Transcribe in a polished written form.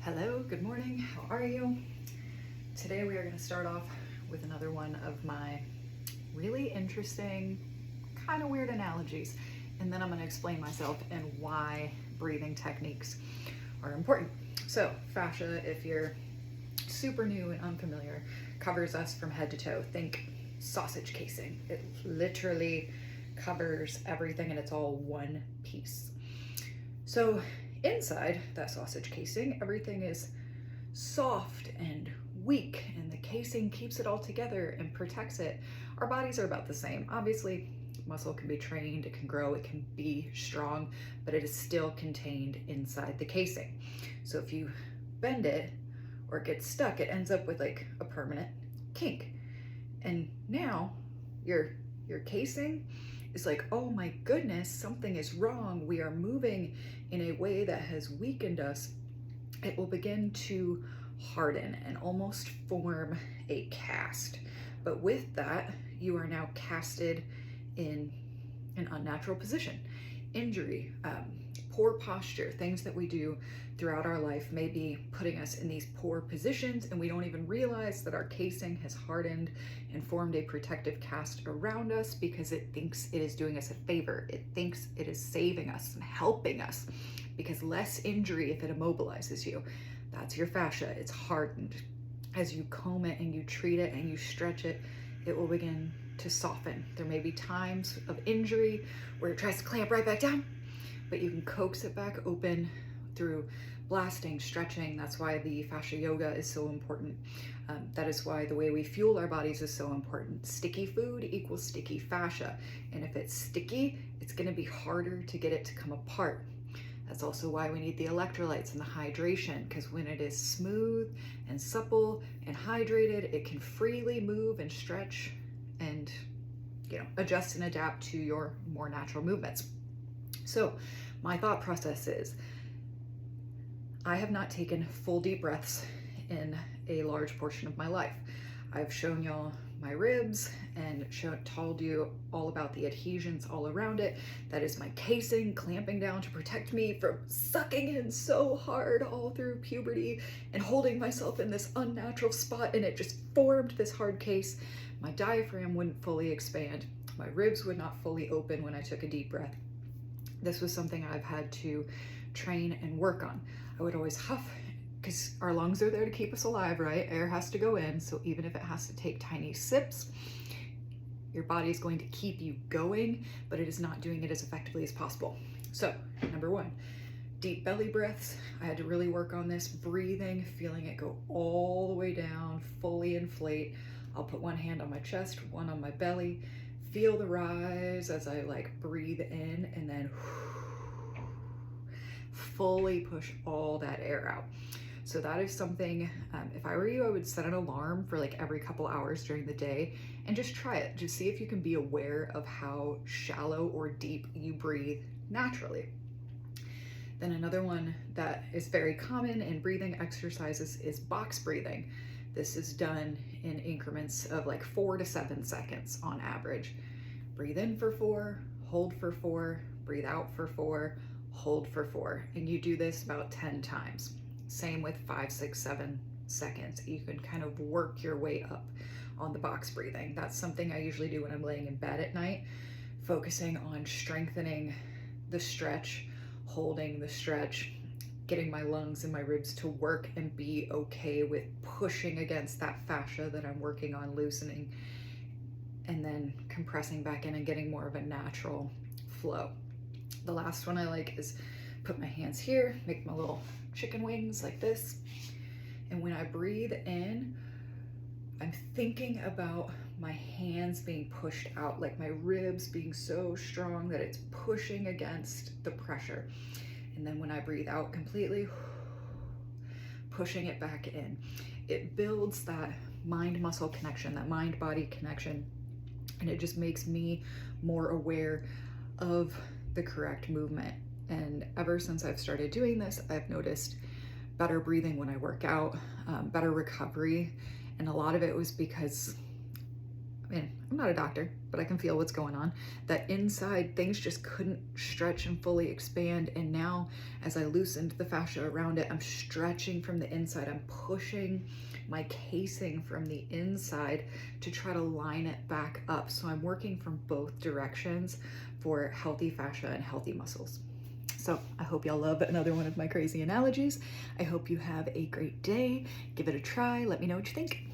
Hello, good morning, how are you? Today we are going to start off with another one of my really interesting, kind of weird analogies, and then I'm going to explain myself and why breathing techniques are important. So, fascia, if you're super new and unfamiliar, covers us from head to toe. Think sausage casing. It literally covers everything and it's all one piece. So, inside that sausage casing, everything is soft and weak, and the casing keeps it all together and protects it. Our bodies are about the same. Obviously, muscle can be trained, it can grow, it can be strong, but it is still contained inside the casing. So if you bend it or it gets stuck, it ends up with like a permanent kink. And now your casing is like, oh my goodness, something is wrong. We are moving in a way that has weakened us. It will begin to harden and almost form a cast. But with that, you are now casted in an unnatural position. Injury, poor posture, things that we do throughout our life may be putting us in these poor positions, and we don't even realize that our casing has hardened and formed a protective cast around us because it thinks it is doing us a favor. It thinks it is saving us and helping us, because less injury if it immobilizes you. That's your fascia. It's hardened. As you comb it and you treat it and you stretch it, it will begin to soften. There may be times of injury where it tries to clamp right back down, but you can coax it back open through blasting, stretching. That's why the fascia yoga is so important. That is why the way we fuel our bodies is so important. Sticky food equals sticky fascia. And if it's sticky, it's going to be harder to get it to come apart. That's also why we need the electrolytes and the hydration, because when it is smooth and supple and hydrated, it can freely move and stretch and adjust and adapt to your more natural movements. So my thought process is, I have not taken full deep breaths in a large portion of my life. I've shown y'all my ribs and told you all about the adhesions all around it. That is my casing clamping down to protect me from sucking in so hard all through puberty and holding myself in this unnatural spot, and it just formed this hard case. My diaphragm wouldn't fully expand. My ribs would not fully open when I took a deep breath. This was something I've had to train and work on. I would always huff, because our lungs are there to keep us alive, right? Air has to go in, so even if it has to take tiny sips, your body is going to keep you going, but it is not doing it as effectively as possible. So, number one, deep belly breaths. I had to really work on this, breathing, feeling it go all the way down, fully inflate. I'll put one hand on my chest, one on my belly, feel the rise as I breathe in, and then fully push all that air out. So that is something, if I were you, I would set an alarm for every couple hours during the day and just try it. Just see if you can be aware of how shallow or deep you breathe naturally. Then another one that is very common in breathing exercises is box breathing. This is done in increments of 4 to 7 seconds on average. Breathe in for 4, hold for 4, breathe out for 4, hold for 4. And you do this about 10 times. Same with 5, 6, 7 seconds. You can kind of work your way up on the box breathing. That's something I usually do when I'm laying in bed at night, focusing on strengthening the stretch, holding the stretch, getting my lungs and my ribs to work and be okay with pushing against that fascia that I'm working on loosening, and then compressing back in and getting more of a natural flow. The last one I like is put my hands here, make my little chicken wings like this. And when I breathe in, I'm thinking about my hands being pushed out, like my ribs being so strong that it's pushing against the pressure. And then when I breathe out completely, pushing it back in. It builds that mind-muscle connection, that mind-body connection, and it just makes me more aware of the correct movement. And ever since I've started doing this, I've noticed better breathing when I work out, better recovery. And a lot of it was because I mean, I'm not a doctor, but I can feel what's going on. That inside things just couldn't stretch and fully expand. And now as I loosened the fascia around it, I'm stretching from the inside. I'm pushing my casing from the inside to try to line it back up. So I'm working from both directions for healthy fascia and healthy muscles. So I hope y'all love another one of my crazy analogies. I hope you have a great day. Give it a try. Let me know what you think.